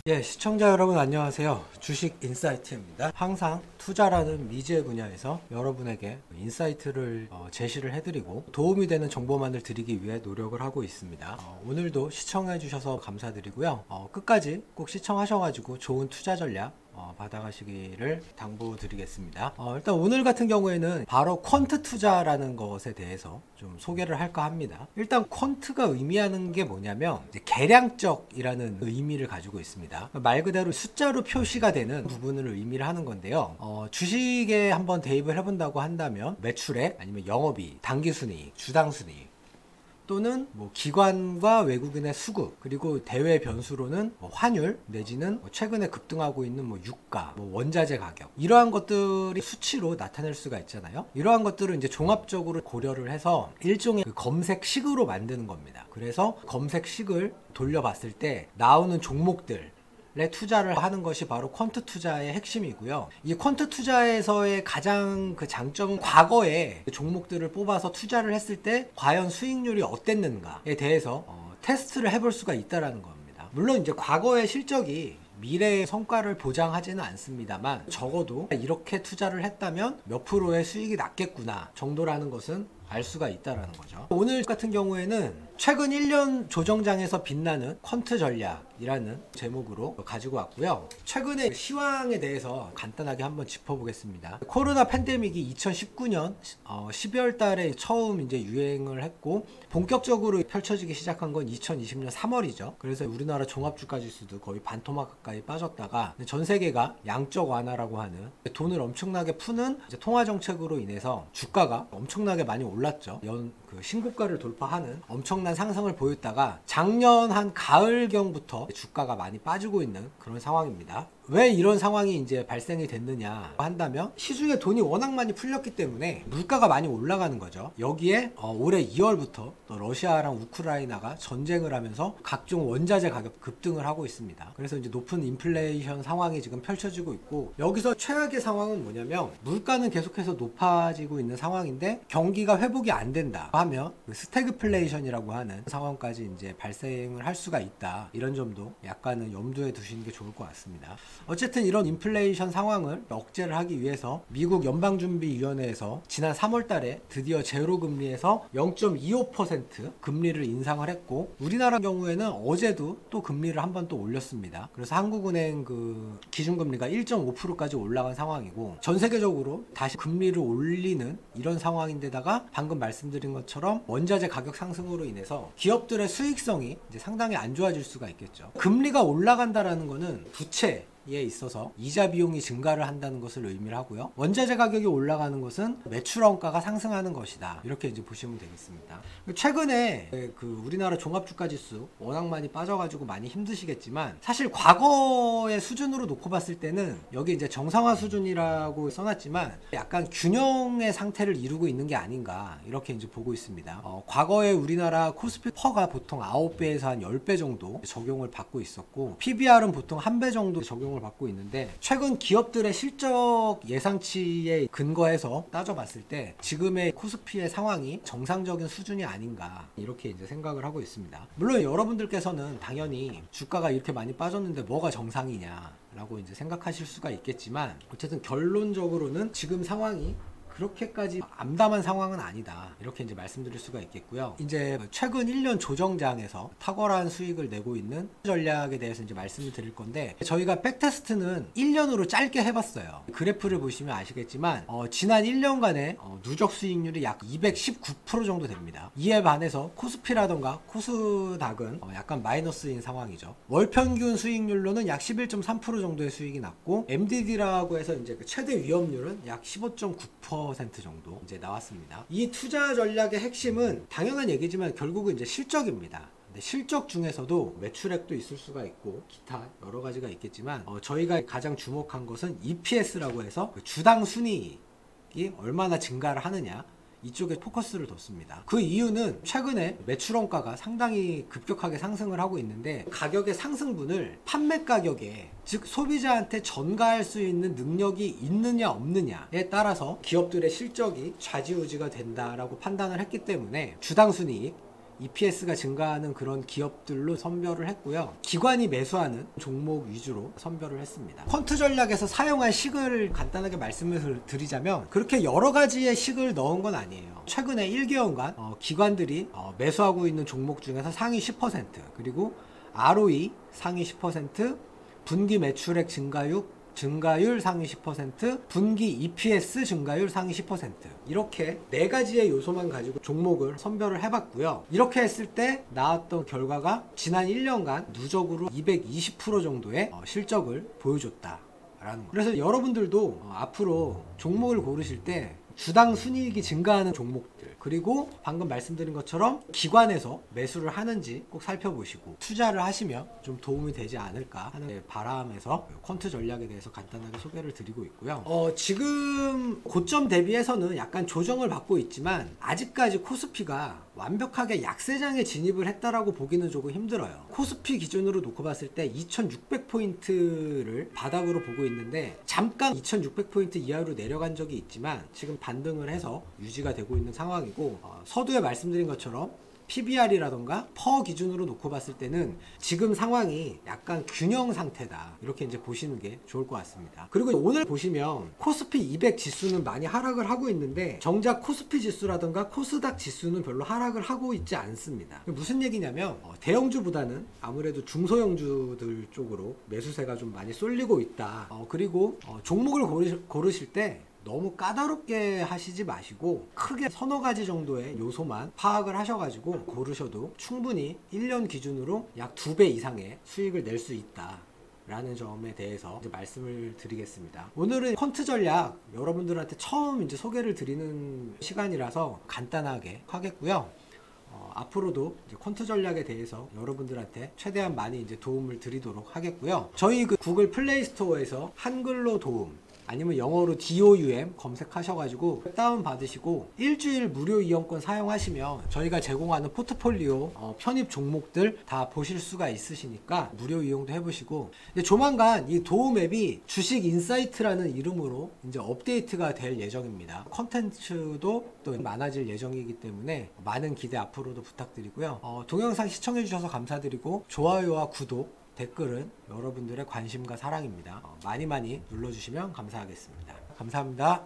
예, 시청자 여러분 안녕하세요. 주식 인사이트입니다. 항상 투자라는 미지의 분야에서 여러분에게 인사이트를 제시를 해드리고 도움이 되는 정보만을 드리기 위해 노력을 하고 있습니다. 오늘도 시청해 주셔서 감사드리고요. 끝까지 꼭 시청하셔가지고 좋은 투자 전략 받아가시기를 당부드리겠습니다. 일단 오늘 같은 경우에는 바로 퀀트 투자라는 것에 대해서 좀 소개를 할까 합니다. 일단 퀀트가 의미하는 게 뭐냐면 이제 계량적이라는 의미를 가지고 있습니다. 말 그대로 숫자로 표시가 되는 부분을 의미를 하는 건데요. 주식에 한번 대입을 해본다고 한다면 매출액 아니면 영업이익, 당기순이익, 주당순이익 또는 뭐 기관과 외국인의 수급, 그리고 대외 변수로는 뭐 환율 내지는 뭐 최근에 급등하고 있는 뭐 유가, 뭐 원자재 가격, 이러한 것들이 수치로 나타낼 수가 있잖아요. 이러한 것들을 이제 종합적으로 고려를 해서 일종의 그 검색식으로 만드는 겁니다. 그래서 검색식을 돌려봤을 때 나오는 종목들 투자를 하는 것이 바로 퀀트 투자의 핵심이고요. 이 퀀트 투자에서의 가장 그 장점은 과거에 종목들을 뽑아서 투자를 했을 때 과연 수익률이 어땠는가에 대해서 테스트를 해볼 수가 있다는 겁니다. 물론 이제 과거의 실적이 미래의 성과를 보장하지는 않습니다만 적어도 이렇게 투자를 했다면 몇 프로의 수익이 났겠구나 정도라는 것은 알 수가 있다는 거죠. 오늘 같은 경우에는 최근 1년 조정장에서 빛나는 퀀트 전략이라는 제목으로 가지고 왔고요. 최근에 시황에 대해서 간단하게 한번 짚어보겠습니다. 코로나 팬데믹이 2019년 12월 달에 처음 이제 유행을 했고 본격적으로 펼쳐지기 시작한 건 2020년 3월이죠. 그래서 우리나라 종합주가지수도 거의 반토막 가까이 빠졌다가 전 세계가 양적 완화라고 하는 돈을 엄청나게 푸는 통화정책으로 인해서 주가가 엄청나게 많이 올랐죠. 그 신고가를 돌파하는 엄청난 상승을 보였다가 작년 한 가을경부터 주가가 많이 빠지고 있는 그런 상황입니다. 왜 이런 상황이 이제 발생이 됐느냐 한다면 시중에 돈이 워낙 많이 풀렸기 때문에 물가가 많이 올라가는 거죠. 여기에 올해 2월부터 또 러시아랑 우크라이나가 전쟁을 하면서 각종 원자재 가격 급등을 하고 있습니다. 그래서 이제 높은 인플레이션 상황이 지금 펼쳐지고 있고, 여기서 최악의 상황은 뭐냐면 물가는 계속해서 높아지고 있는 상황인데 경기가 회복이 안 된다 하면 그 스태그플레이션이라고 하는 상황까지 이제 발생을 할 수가 있다. 이런 점도 약간은 염두에 두시는 게 좋을 것 같습니다. 어쨌든 이런 인플레이션 상황을 억제를 하기 위해서 미국 연방준비위원회에서 지난 3월 달에 드디어 제로 금리에서 0.25% 금리를 인상을 했고, 우리나라 경우에는 어제도 또 금리를 한 번 또 올렸습니다. 그래서 한국은행 그 기준금리가 1.5%까지 올라간 상황이고, 전 세계적으로 다시 금리를 올리는 이런 상황인데다가 방금 말씀드린 것처럼 원자재 가격 상승으로 인해서 기업들의 수익성이 이제 상당히 안 좋아질 수가 있겠죠. 금리가 올라간다라는 거는 부채 에 있어서 이자 비용이 증가를 한다는 것을 의미를 하고요. 원자재 가격이 올라가는 것은 매출 원가가 상승하는 것이다. 이렇게 이제 보시면 되겠습니다. 최근에 그 우리나라 종합주가지수 워낙 많이 빠져가지고 많이 힘드시겠지만, 사실 과거의 수준으로 놓고 봤을 때는 여기 이제 정상화 수준이라고 써놨지만 약간 균형의 상태를 이루고 있는 게 아닌가 이렇게 이제 보고 있습니다. 과거에 우리나라 코스피 퍼가 보통 9배에서 한 10배 정도 적용을 받고 있었고, PBR은 보통 1배 정도 적용을 받고 있는데, 최근 기업들의 실적 예상치에 근거해서 따져봤을 때 지금의 코스피의 상황이 정상적인 수준이 아닌가 이렇게 이제 생각을 하고 있습니다. 물론 여러분들께서는 당연히 주가가 이렇게 많이 빠졌는데 뭐가 정상이냐 라고 이제 생각하실 수가 있겠지만, 어쨌든 결론적으로는 지금 상황이 그렇게까지 암담한 상황은 아니다 이렇게 이제 말씀드릴 수가 있겠고요. 이제 최근 1년 조정장에서 탁월한 수익을 내고 있는 전략에 대해서 이제 말씀을 드릴 건데, 저희가 백테스트는 1년으로 짧게 해봤어요. 그래프를 보시면 아시겠지만 지난 1년간의 누적 수익률이 약 219% 정도 됩니다. 이에 반해서 코스피라던가 코스닥은 약간 마이너스인 상황이죠. 월 평균 수익률로는 약 11.3% 정도의 수익이 났고, MDD라고 해서 이제 그 최대 위험률은 약 15.9% 정도 이제 나왔습니다. 이 투자 전략의 핵심은 당연한 얘기지만 결국은 이제 실적입니다. 근데 실적 중에서도 매출액도 있을 수가 있고 기타 여러 가지가 있겠지만 저희가 가장 주목한 것은 EPS라고 해서 그 주당 순이익이 얼마나 증가를 하느냐, 이쪽에 포커스를 뒀습니다. 그 이유는 최근에 매출 원가가 상당히 급격하게 상승을 하고 있는데, 가격의 상승분을 판매 가격에, 즉 소비자한테 전가할 수 있는 능력이 있느냐 없느냐에 따라서 기업들의 실적이 좌지우지가 된다라고 판단을 했기 때문에 주당 순이익, EPS가 증가하는 그런 기업들로 선별을 했고요. 기관이 매수하는 종목 위주로 선별을 했습니다. 퀀트 전략에서 사용한 식을 간단하게 말씀을 드리자면 그렇게 여러 가지의 식을 넣은 건 아니에요. 최근에 1개월간 기관들이 매수하고 있는 종목 중에서 상위 10%, 그리고 ROE 상위 10%, 분기 매출액 증가율 상위 10%, 분기 EPS 증가율 상위 10%, 이렇게 4가지의 요소만 가지고 종목을 선별을 해봤고요. 이렇게 했을 때 나왔던 결과가 지난 1년간 누적으로 220% 정도의 실적을 보여줬다라는 거예요. 그래서 여러분들도 앞으로 종목을 고르실 때 주당 순이익이 증가하는 종목들, 그리고 방금 말씀드린 것처럼 기관에서 매수를 하는지 꼭 살펴보시고 투자를 하시면 좀 도움이 되지 않을까 하는 바람에서 퀀트 전략에 대해서 간단하게 소개를 드리고 있고요. 지금 고점 대비해서는 약간 조정을 받고 있지만 아직까지 코스피가 완벽하게 약세장에 진입을 했다라고 보기는 조금 힘들어요. 코스피 기준으로 놓고 봤을 때 2600포인트를 바닥으로 보고 있는데 잠깐 2600포인트 이하로 내려간 적이 있지만 지금 반등을 해서 유지가 되고 있는 상황이고, 서두에 말씀드린 것처럼 PBR이라던가 퍼 기준으로 놓고 봤을 때는 지금 상황이 약간 균형 상태다, 이렇게 이제 보시는 게 좋을 것 같습니다. 그리고 오늘 보시면 코스피 200 지수는 많이 하락을 하고 있는데 정작 코스피 지수라던가 코스닥 지수는 별로 하락을 하고 있지 않습니다. 무슨 얘기냐면 대형주보다는 아무래도 중소형주들 쪽으로 매수세가 좀 많이 쏠리고 있다. 그리고 종목을 고르실 때 너무 까다롭게 하시지 마시고 크게 서너 가지 정도의 요소만 파악을 하셔가지고 고르셔도 충분히 1년 기준으로 약 2배 이상의 수익을 낼 수 있다 라는 점에 대해서 이제 말씀을 드리겠습니다. 오늘은 퀀트 전략 여러분들한테 처음 이제 소개를 드리는 시간이라서 간단하게 하겠고요. 앞으로도 이제 퀀트 전략에 대해서 여러분들한테 최대한 많이 이제 도움을 드리도록 하겠고요. 저희 구글 플레이 스토어에서 한글로 도움, 아니면 영어로 DOUM 검색하셔가지고 다운 받으시고 일주일 무료 이용권 사용하시면 저희가 제공하는 포트폴리오 편입 종목들 다 보실 수가 있으시니까 무료 이용도 해보시고, 근데 조만간 이 도움 앱이 주식 인사이트라는 이름으로 이제 업데이트가 될 예정입니다. 컨텐츠도 또 많아질 예정이기 때문에 많은 기대 앞으로도 부탁드리고요. 동영상 시청해주셔서 감사드리고 좋아요와 구독, 댓글은 여러분들의 관심과 사랑입니다. 많이 눌러주시면 감사하겠습니다. 감사합니다.